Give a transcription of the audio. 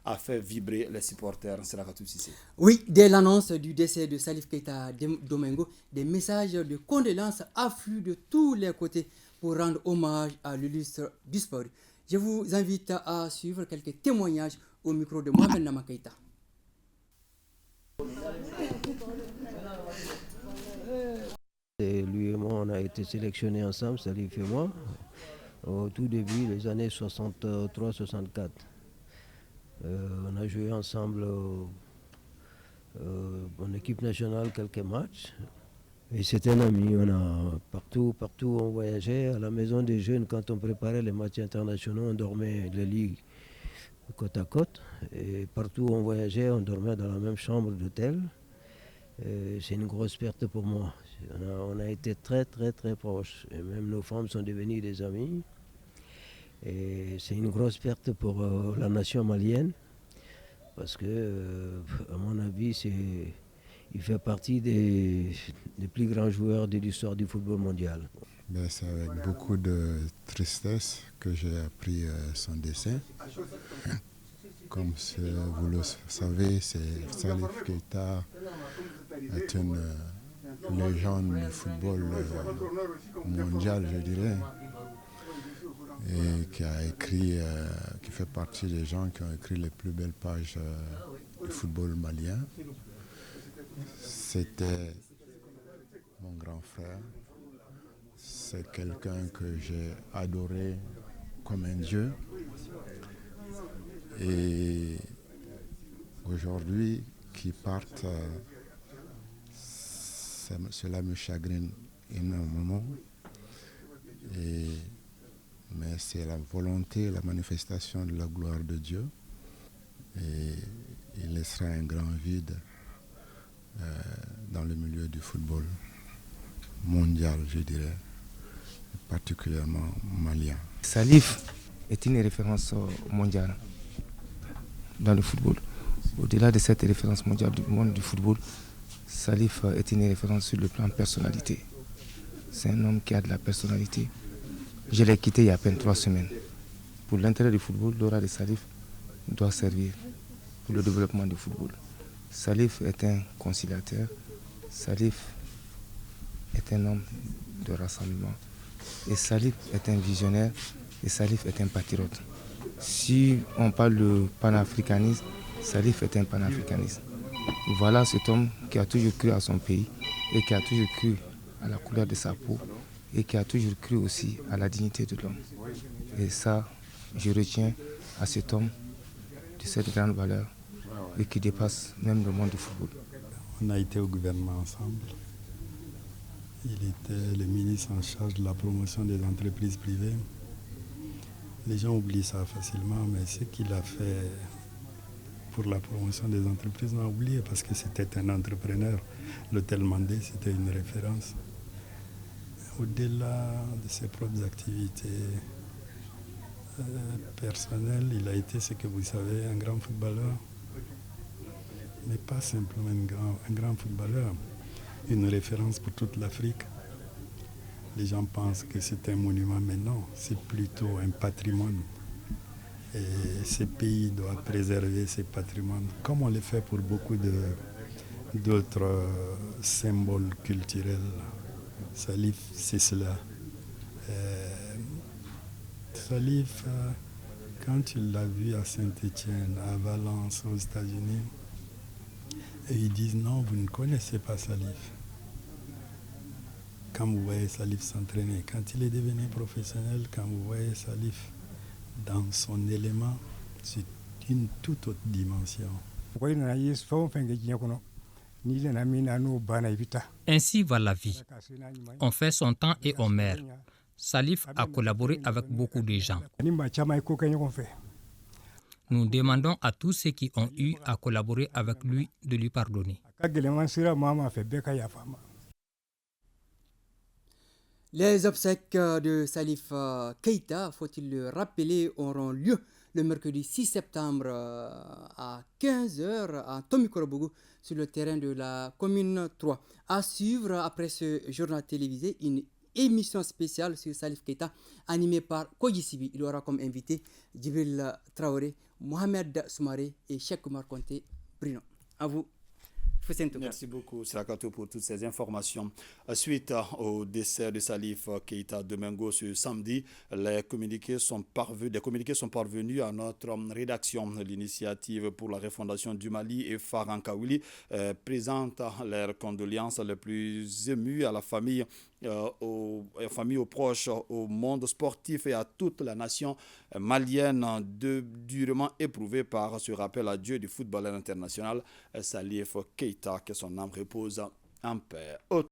a fait vibrer les supporters. C'est la Fatou Sissé. Oui, dès l'annonce du décès de Salif Keita Domingo, des messages de condoléances affluent de tous les côtés pour rendre hommage à l'illustre disparu. Je vous invite à suivre quelques témoignages au micro de Mohamed Nama Keita. Et lui et moi, on a été sélectionnés ensemble, Salif et moi, au tout début des années 63-64. On a joué ensemble en équipe nationale quelques matchs. Et c'est un ami, on a partout on voyageait. À la maison des jeunes, quand on préparait les matchs internationaux, on dormait les ligues côte à côte. Et partout où on voyageait, on dormait dans la même chambre d'hôtel. C'est une grosse perte pour moi. On a été très proches. Et même nos femmes sont devenues des amies. Et c'est une grosse perte pour la nation malienne. Parce que, à mon avis, il fait partie des plus grands joueurs de l'histoire du football mondial. C'est avec beaucoup de tristesse que j'ai appris son décès. Comme vous le savez, Salif Keita est une légende du football mondial, je dirais, et qui fait partie des gens qui ont écrit les plus belles pages du football malien. C'était mon grand frère. C'est quelqu'un que j'ai adoré comme un dieu. Et aujourd'hui, qu'il parte, cela me chagrine énormément. Mais c'est la volonté, la manifestation de la gloire de Dieu. Et il laissera un grand vide dans le milieu du football mondial, je dirais, particulièrement malien. Salif est une référence mondiale dans le football. Au-delà de cette référence mondiale du monde du football, Salif est une référence sur le plan personnalité. C'est un homme qui a de la personnalité. Je l'ai quitté il y a à peine 3 semaines. Pour l'intérêt du football, l'aura de Salif doit servir pour le développement du football. Salif est un conciliateur. Salif est un homme de rassemblement. Et Salif est un visionnaire. Et Salif est un patriote. Si on parle de panafricanisme, Salif est un panafricaniste. Voilà cet homme qui a toujours cru à son pays et qui a toujours cru à la couleur de sa peau et qui a toujours cru aussi à la dignité de l'homme. Et ça, je retiens à cet homme de cette grande valeur et qui dépasse même le monde du football. On a été au gouvernement ensemble. Il était le ministre en charge de la promotion des entreprises privées. Les gens oublient ça facilement, mais ce qu'il a fait pour la promotion des entreprises, on a oublié parce que c'était un entrepreneur. L'hôtel Mandé, c'était une référence. Au-delà de ses propres activités personnelles, il a été ce que vous savez, un grand footballeur. Mais pas simplement un grand footballeur, une référence pour toute l'Afrique. Les gens pensent que c'est un monument, mais non, c'est plutôt un patrimoine. Et ce pays doit préserver ses patrimoines, comme on le fait pour beaucoup d'autres symboles culturels. Salif, c'est cela. Salif, quand tu l'as vu à Saint-Étienne, à Valence, aux États-Unis, et ils disent non, vous ne connaissez pas Salif. Quand vous voyez Salif s'entraîner, quand il est devenu professionnel, quand vous voyez Salif dans son élément, c'est une toute autre dimension. Ainsi va la vie. On fait son temps et on meurt. Salif a collaboré avec beaucoup de gens. Nous demandons à tous ceux qui ont eu à collaborer avec lui de lui pardonner. Les obsèques de Salif Keita, faut-il le rappeler, auront lieu le mercredi 6 septembre à 15h à Tomikorobougou sur le terrain de la commune 3. À suivre après ce journal télévisé, une émission spéciale sur Salif Keita animée par Koji Sibi. Il aura comme invité Djibril Traoré, Mohamed Soumaré et Cheikh Oumar Konté Bruno. À vous. Merci beaucoup, Srakato, pour toutes ces informations. Suite au décès de Salif Keita Domingo ce samedi, des communiqués sont parvenus à notre rédaction. L'initiative pour la refondation du Mali et Faran Kaouli présente leurs condoléances les plus émues à la famille, aux proches, au monde sportif et à toute la nation malienne durement éprouvée par ce rappel à Dieu du footballeur international Salif Keita, que son âme repose en paix.